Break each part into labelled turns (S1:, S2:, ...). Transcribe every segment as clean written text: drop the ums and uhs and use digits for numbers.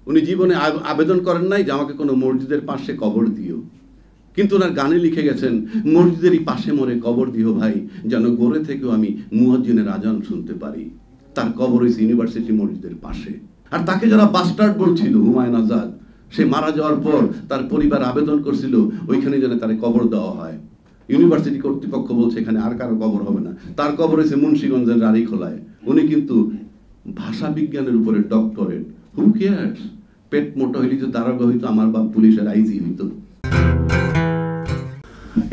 S1: উনি জীবনে আবেদন করেন নাই যে আমাকে কোনো মসজিদের পাশে কবর দিও, কিন্তু ওনার গানে লিখে গেছেন মসজিদেরই পাশে মোরে কবর দিও ভাই, যেন গড়ে থেকেও আমি মুয়াজ্জিনের আজান শুনতে পারি। তার কবর হয়েছে ইউনিভার্সিটি মসজিদের পাশে। আর তাকে যারা বাস্টার্ড বলছিল, হুমায়ুন আজাদ, সে মারা যাওয়ার পর তার পরিবার আবেদন করছিল ওইখানে যেন তার কবর দেওয়া হয়। ইউনিভার্সিটি কর্তৃপক্ষ বলছে এখানে আর কারো কবর হবে না। তার কবর হয়েছে মুন্সিগঞ্জের রানীখোলায়। উনি কিন্তু ভাষা বিজ্ঞানের উপরে ডক্টরেট। Who cares? পেট মোটা হইলে তো দারোগা হইতো, আমার বাপ পুলিশের আইজি হইতো।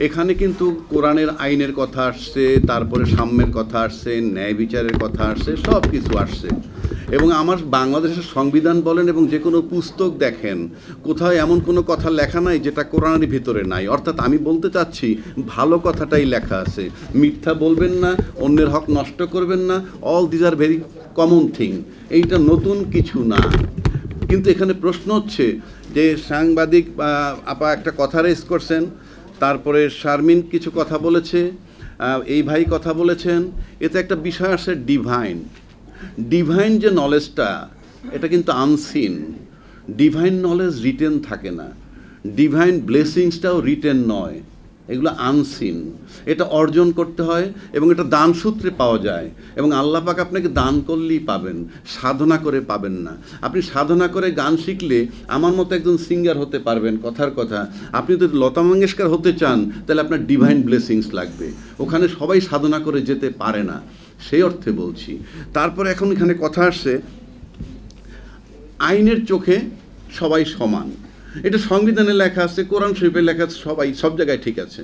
S1: এখানে কিন্তু কোরআনের আইনের কথা আসছে, তারপরে সাম্যের কথা আসছে, ন্যায় বিচারের কথা আসছে, সব কিছু আসছে। এবং আমার বাংলাদেশের সংবিধান বলেন এবং যে কোনো পুস্তক দেখেন, কোথাও এমন কোনো কথা লেখা নাই যেটা কোরআনের ভিতরে নাই। অর্থাৎ আমি বলতে চাচ্ছি ভালো কথাটাই লেখা আছে। মিথ্যা বলবেন না, অন্যের হক নষ্ট করবেন না, all these are very common thing. এইটা নতুন কিছু না। কিন্তু এখানে প্রশ্ন হচ্ছে যে সাংবাদিক আপা একটা কথা রেজ করছেন, তারপরে শারমিন কিছু কথা বলেছে, এই ভাই কথা বলেছেন। এতে একটা বিষয় আসে ডিভাইন যে নলেজটা, এটা কিন্তু আনসিন। ডিভাইন নলেজ রিটেন থাকে না, ডিভাইন ব্লেসিংসটাও রিটেন নয়, এগুলো আনসিন। এটা অর্জন করতে হয় এবং এটা দান সূত্রে পাওয়া যায়। এবং আল্লাহ পাক আপনাকে দান করলেই পাবেন, সাধনা করে পাবেন না। আপনি সাধনা করে গান শিখলে আমার মতো একজন সিঙ্গার হতে পারবেন, কথার কথা। আপনি যদি লতা মঙ্গেশকর হতে চান তাহলে আপনার ডিভাইন ব্লেসিংস লাগবে। ওখানে সবাই সাধনা করে যেতে পারে না, সেই অর্থে বলছি। তারপর এখন এখানে কথা আসছে আইনের চোখে সবাই সমান। এটা সংবিধানে লেখা আছে, কোরআন শরীফে লেখা আছে, সবাই সব জায়গায় ঠিক আছে।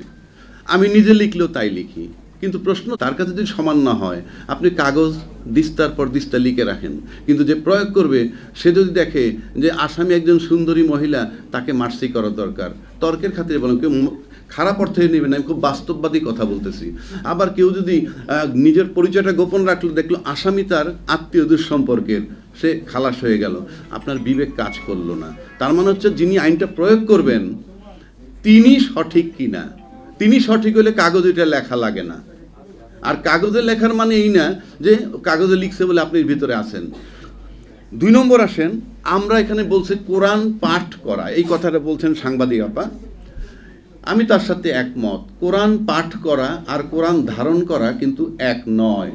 S1: আমি নিজে লিখলেও তাই লিখি, কিন্তু প্রশ্ন তার কাছে যদি সমান না হয়, আপনি কাগজ দিস্তার পর দিস্তা লিখে রাখেন, কিন্তু যে প্রয়োগ করবে সে যদি দেখে যে আসামি একজন সুন্দরী মহিলা, তাকে মার্সি করা দরকার, তর্কের খাতিরে বলেন, কেউ খারাপ অর্থে নেবে না, আমি খুব বাস্তববাদী কথা বলতেছি। আবার কেউ যদি নিজের পরিচয়টা গোপন রাখলো, দেখলো আসামি তার আত্মীয়দের সম্পর্কের, সে খালাস হয়ে গেল, আপনার বিবেক কাজ করলো না। তার মানে হচ্ছে যিনি আইনটা প্রয়োগ করবেন তিনি সঠিক কিনা। তিনি সঠিক হলে কাগজে এটা লেখা লাগে না। আর কাগজে লেখার মানে এই না যে কাগজে লিখছে বলে আপনি ভিতরে আছেন। 2 নম্বর আসেন, আমরা এখানে বলছি কোরআন পাঠ করা, এই কথাটা বলছেন সাংবাদিক আপা, আমি তার সাথে একমত। কোরআন পাঠ করা আর কোরআন ধারণ করা কিন্তু এক নয়।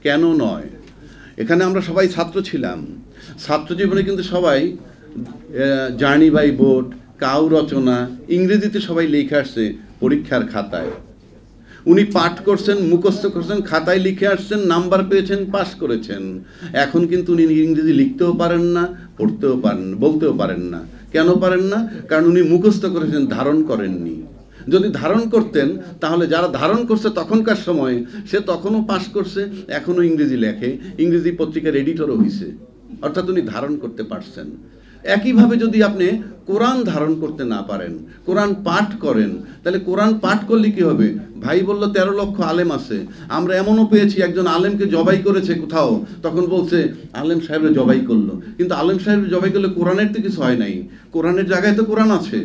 S1: কেন নয়? এখানে আমরা সবাই ছাত্র ছিলাম, ছাত্র জীবনে কিন্তু সবাই জার্নি বাই বোট, কাউ রচনা ইংরেজিতে সবাই লিখে আসছে পরীক্ষার খাতায়। উনি পাঠ করছেন, মুখস্থ করছেন, খাতায় লিখে আসছেন, নাম্বার পেয়েছেন, পাস করেছেন। এখন কিন্তু উনি ইংরেজি লিখতেও পারেন না, পড়তেও পারেন, বলতেও পারেন না। কেন পারেন না? কারণ উনি মুখস্থ করেছেন, ধারণ করেননি। যদি ধারণ করতেন তাহলে যারা ধারণ করছে তখনকার সময়ে, সে তখনও পাস করছে, এখনও ইংরেজি লেখে, ইংরেজি পত্রিকার এডিটরও হয়েছে, অর্থাৎ উনি ধারণ করতে পারছেন। একইভাবে যদি আপনি কোরআন ধারণ করতে না পারেন, কোরআন পাঠ করেন, তাহলে কোরআন পাঠ করলে কী হবে? ভাই বলল 13 লক্ষ আলেম আছে। আমরা এমনও পেয়েছি একজন আলেমকে জবাই করেছে কোথাও, তখন বলছে আলেম সাহেবরা জবাই করলো, কিন্তু আলেম সাহেব জবাই করলে কোরআনের তো কিছু হয় নাই, কোরআনের জায়গায় তো কোরআন আছে।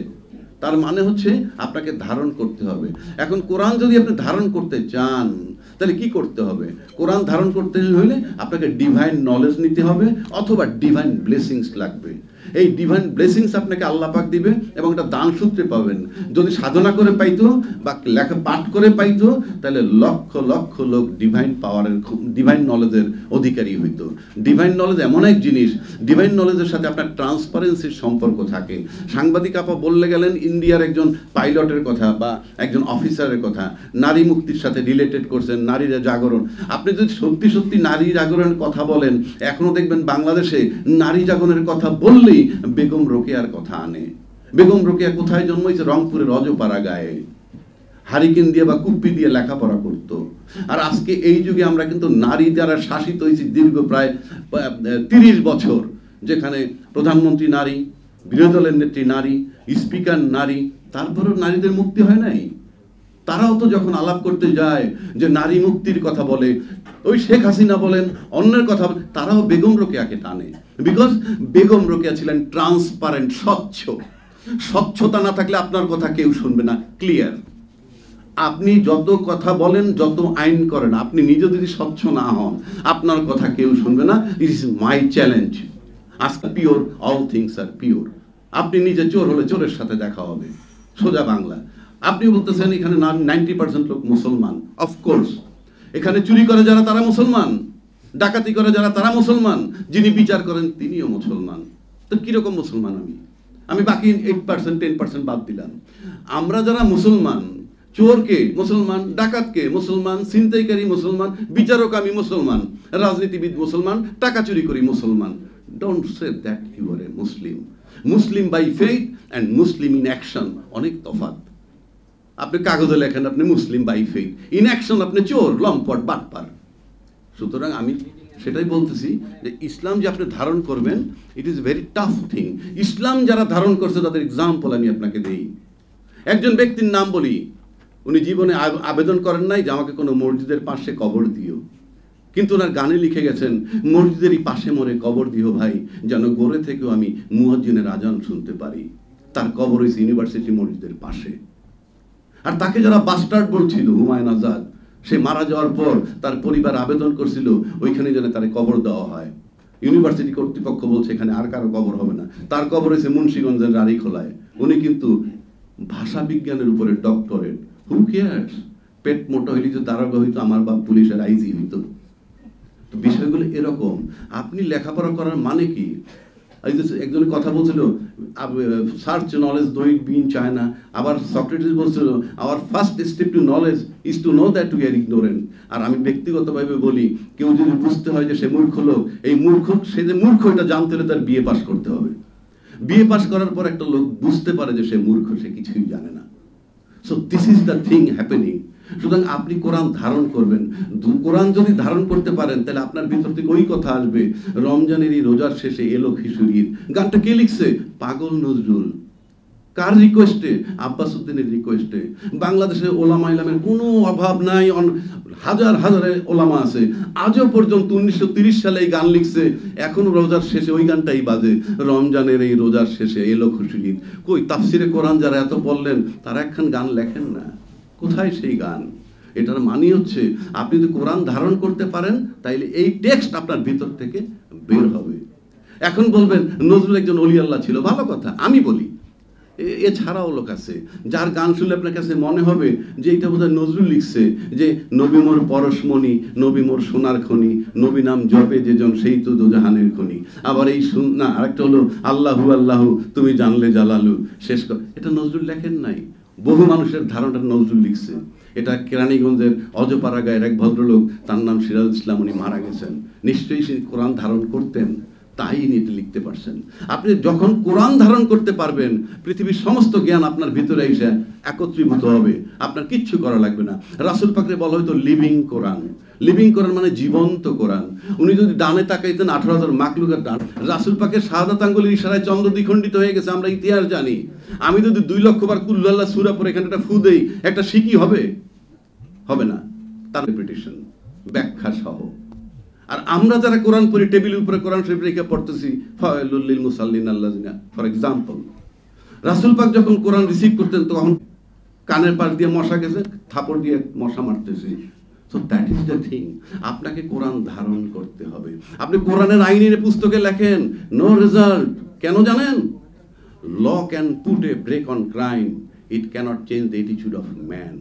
S1: তার মানে হচ্ছে আপনাকে ধারণ করতে হবে। এখন কোরআন যদি আপনি ধারণ করতে চান তাহলে কি করতে হবে? কোরআন ধারণ করতে হলে আপনাকে ডিভাইন নলেজ নিতে হবে, অথবা ডিভাইন ব্লেসিংস লাগবে। এই ডিভাইন ব্লেসিংস আপনাকে আল্লাহ পাক দিবে এবং এটা দান সূত্রে পাবেন। যদি সাধনা করে পাইতো বা লেখা পাঠ করে পাইতো তাহলে লক্ষ লক্ষ লোক ডিভাইন পাওয়ারের, ডিভাইন নলেজের অধিকারী হইতো। ডিভাইন নলেজ এমন এক জিনিস, ডিভাইন নলেজের সাথে আপনার ট্রান্সপারেন্সির সম্পর্ক থাকে। সাংবাদিক আপা বললে গেলেন ইন্ডিয়ার একজন পাইলটের কথা বা একজন অফিসারের কথা, নারী মুক্তির সাথে রিলেটেড করছেন, নারীরা জাগরণ। আপনি যদি সত্যি সত্যি নারী জাগরণের কথা বলেন, এখনও দেখবেন বাংলাদেশে নারী জাগরণের কথা বললেই বেগম রোকেয়ার কথা আনে। বেগম রোকেয়া কোথায় জন্মাইছে? রংপুরের অজপাড়া গায়ে, হারিকেন দিয়ে বা কুপ্পি দিয়ে লেখাপড়া করতো। আর আজকে এই যুগে আমরা কিন্তু নারী দ্বারা শাসিত হয়েছি দীর্ঘ প্রায় 30 বছর, যেখানে প্রধানমন্ত্রী নারী, বিরোধী দলের নেত্রী নারী, স্পিকার নারী, তারপরেও নারীদের মুক্তি হয় নাই। তারাও তো যখন আলাপ করতে যায় যে নারী মুক্তির কথা বলে, ওই শেখ হাসিনা বলেন, অন্যের কথা, তারাও বেগম রোকেয়াকে টানে। বিকজ বেগম রোকেয়া ছিলেন ট্রান্সপারেন্ট, স্বচ্ছ। স্বচ্ছতা না থাকলে আপনার কথা কেউ শুনবে না, ক্লিয়ার। আপনি যত কথা বলেন, যত আইন করেন, আপনি নিজে যদি স্বচ্ছ না হন, আপনার কথা কেউ শুনবে না। It is my challenge. আজকে pure, all things are pure. আপনি নিজে চোর হলে চোরের সাথে দেখা হবে, সোজা বাংলা। আপনি বলতেছেন এখানে 90% লোক মুসলমান। অফকোর্স এখানে চুরি করে যারা তারা মুসলমান, ডাকাতি করে যারা তারা মুসলমান, যিনি বিচার করেন তিনিও মুসলমান। তো কিরকম মুসলমান আমি বাকি 8% 10% বাদ দিলাম। আমরা যারা মুসলমান, চোরকে মুসলমান, ডাকাতকে মুসলমান, ছিনতাইকারী মুসলমান, বিচারক আমি মুসলমান, রাজনীতিবিদ মুসলমান, টাকা চুরি করি মুসলমান। Don't say that you are a Muslim. Muslim by faith and Muslim in action অনেক তফাৎ। আপনি কাগজে লেখেন আপনি Muslim by faith, in action আপনি চোর, লম্পট, বাটপার। সুতরাং আমি সেটাই বলতেছি যে ইসলাম যে আপনি ধারণ করবেন, it is very tough thing. Islam যারা ধারণ করছে তাদের এক্সাম্পল আমি আপনাকে দিই। একজন ব্যক্তির নাম বলি, উনি জীবনে আবেদন করেন নাই যে আমাকে কোনো মসজিদের পাশে কবর দিও, কিন্তু ওনার গানে লিখে গেছেন মসজিদেরই পাশে মরে কবর দিও ভাই, যেন গড়ে থেকেও আমি মুয়াজ্জিনের আজান শুনতে পারি। তার কবর হয়েছে ইউনিভার্সিটি মসজিদের পাশে। আর তাকে যারা বাস্টার্ড বলছিল, হুমায়ুন আজাদ, সে মারা যাওয়ার পর তার পরিবার আবেদন করছিল ওইখানে যেন তার কবর দেওয়া হয়। ইউনিভার্সিটি কর্তৃপক্ষ বলছে এখানে আর কারো কবর হবে না। তার কবর হয়েছে মুন্সিগঞ্জের রানীখোলায়। উনি কিন্তু ভাষা বিজ্ঞানের উপরে ডক্টরেট। Who cares? পেট মোটা হইলে যে দারোগা হইতো, আমার বাপ পুলিশের আইজি হইতো। তো বিষয়গুলো এরকম। আপনি লেখাপড়া করার মানে কি? একজনের কথা বলছিল search knowledge though it be in China. আবার সক্রেটিস বলছিল our first step to knowledge is to know that we are ignorant. আর আমি ব্যক্তিগতভাবে বলি, কেউ যদি বুঝতে হয় যে সে মূর্খ লোক, এই মূর্খ, সে যে মূর্খ এটা জানতে হলে তার বিএ পাস করতে হবে। বিএ পাস করার পর একটা লোক বুঝতে পারে যে সে মূর্খ, সে কিছুই জানে না। So this is the thing happening. সুতরাং আপনি কোরআন ধারণ করবেন। কোরআন যদি ধারণ করতে পারেন তাহলে আপনার ভিতর থেকে ওই কথা আসবে, রমজানের এই রোজার শেষে এলো খিচুড়ির গানটা কে লিখছে? পাগল নজরুল। কার রিকোয়েস্টে? আব্বাস উদ্দিনের রিকোয়েস্টে। বাংলাদেশে ওলামা ইলামের কোনো অভাব নাই, হাজার হাজারে ওলামা আছে। আজও পর্যন্ত 1930 সালে এই গান লিখছে, এখনো রোজার শেষে ওই গানটাই বাজে, রমজানের এই রোজার শেষে এলো খুশির। কই তাফসিরে কোরআন যারা এত বললেন তারা একখান গান লেখেন না? কোথায় সেই গান? এটার মানে হচ্ছে আপনি যদি কোরআন ধারণ করতে পারেন তাইলে এই টেক্সট আপনার ভিতর থেকে বের হবে। এখন বলবেন নজরুল একজন ওলি আল্লাহ ছিল, ভালো কথা, আমি বলি এছাড়াও লোক আছে যার গান শুনলে আপনার কাছে মনে হবে যে এটা বোধহয় নজরুল লিখছে, যে নবী মোর পরশমণি, নবী মোর সোনার খনি, নবী নাম জপে যেজন সেই তো দোজাহানের খনি। আবার এই না, আরেকটা হলো আল্লাহু আল্লাহু তুমি জানলে জালালু, শেষ কর। এটা নজরুল লেখেন নাই, বহু মানুষের ধারণাটা নজরুল লিখছে। এটা কেরানীগঞ্জের অজপাড়া গায়ের এক ভদ্রলোক, তার নাম সিরাজ ইসলাম, উনি মারা গেছেন। নিশ্চয়ই সে কোরআন ধারণ করতেন, তাই এটা লিখতে পারছেন। আপনি যখন কোরআন ধারণ করতে পারবেন, পৃথিবীর সমস্ত জ্ঞান আপনার ভিতরে এসে একত্রীভূত হবে, আপনার কিচ্ছু করা লাগবে না। রাসূল পাকরে বলা হয়তো লিভিং কোরআন। লিভিং কোরআন মানে জীবন্ত কোরআন। উনি যদি ডানে তাকাইতেন 18,000 মাকলুকের ডান। রাসূল পাকের শাহাদাত আঙ্গুলের ইশারায় চন্দ্র দ্বিখণ্ডিত হয়ে গেছে, আমরা ইতিহাস জানি। আমি যদি 2 লক্ষ বার কুল আল্লাহ সূরা পড়ে এখানে একটা ফু দেই, একটা শিকি হবে? হবে না। তার রিপিটিশন, ব্যাখ্যা সহ। আর আমরা যারা কোরআন পড়ি, টেবিলের উপরে কোরআন শরীফ রেখে পড়তেছি, ফাওয়াইলুল লিল মুসাল্লিন আল্লাযিনা, ফর এক্সাম্পল। রাসূল পাক যখন কোরআন রিসিভ করতেন তখন কানের পাশ দিয়ে মশা গেছে, থাপড় দিয়ে মশা মারতেছে। So that is the thing. আপনাকে কোরআন ধারণ করতে হবে। আপনি কোরআনের আইনের পুস্তকে লেখেন নো রেজাল্ট। কেন জানেন? Law can put a break on crime, it can't change the attitude of man.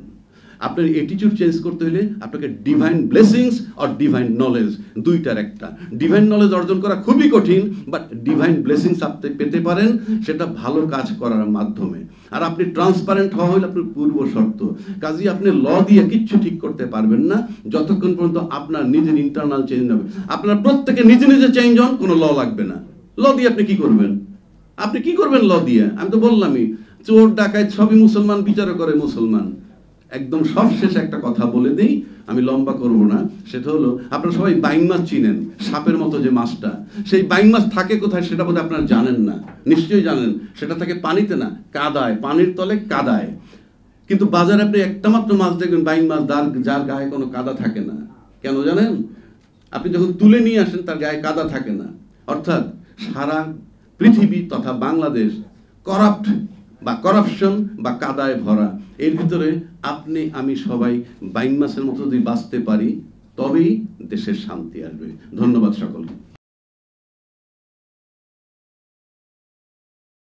S1: আপনার অ্যাটিটিউড চেঞ্জ করতে হলে আপনাকে ডিভাইন ব্লেসিংস আর ডিভাইন নলেজ, দুইটার একটা। ডিভাইন নলেজ অর্জন করা খুবই কঠিন, বাট ডিভাইন ব্লেসিংস আপনি পেতে পারেন সেটা ভালো কাজ করার মাধ্যমে। আর আপনি ট্রান্সপারেন্ট হওয়া হলে আপনার পূর্ব শর্ত। কাজেই আপনি ল দিয়ে কিচ্ছু ঠিক করতে পারবেন না যতক্ষণ পর্যন্ত আপনার নিজের ইন্টারনাল চেঞ্জ হবে। আপনার প্রত্যেকে নিজে নিজে চেঞ্জ হন, কোনো ল লাগবে না। ল দিয়ে আপনি কি করবেন? আপনি কি করবেন ল দিয়ে? আমি তো বললামই, চোর ডাকাত সবই মুসলমান, বিচারও করে মুসলমান। একদম সবশেষে একটা কথা বলে দিই, আমি লম্বা করব না। সেটা হলো, আপনারা সবাই বাইং মাছ চিনেন, সাপের মতো যে মাছটা। সেই বাইং মাছ থাকে কোথায় সেটা বোধহয় আপনারা জানেন না। নিশ্চয়ই জানেন, সেটা থাকে পানিতে না, কাদায়, পানির তলে কাদায়। কিন্তু বাজারে আপনি একটা মাত্র মাছ দেখবেন, বাইং মাছ, যার গায়ে কোনো কাদা থাকে না। কেন জানেন? আপনি যখন তুলে নিয়ে আসেন তার গায়ে কাদা থাকে না। অর্থাৎ সারা পৃথিবী তথা বাংলাদেশ করাপ্ট বা করাপশন বা কাদায় ভরা। এর ভিতরে আপনি আমি সবাই বাইং মাছের মতো যদি বাঁচতে পারি, তবেই দেশের শান্তি আসবে। ধন্যবাদ সকলকে।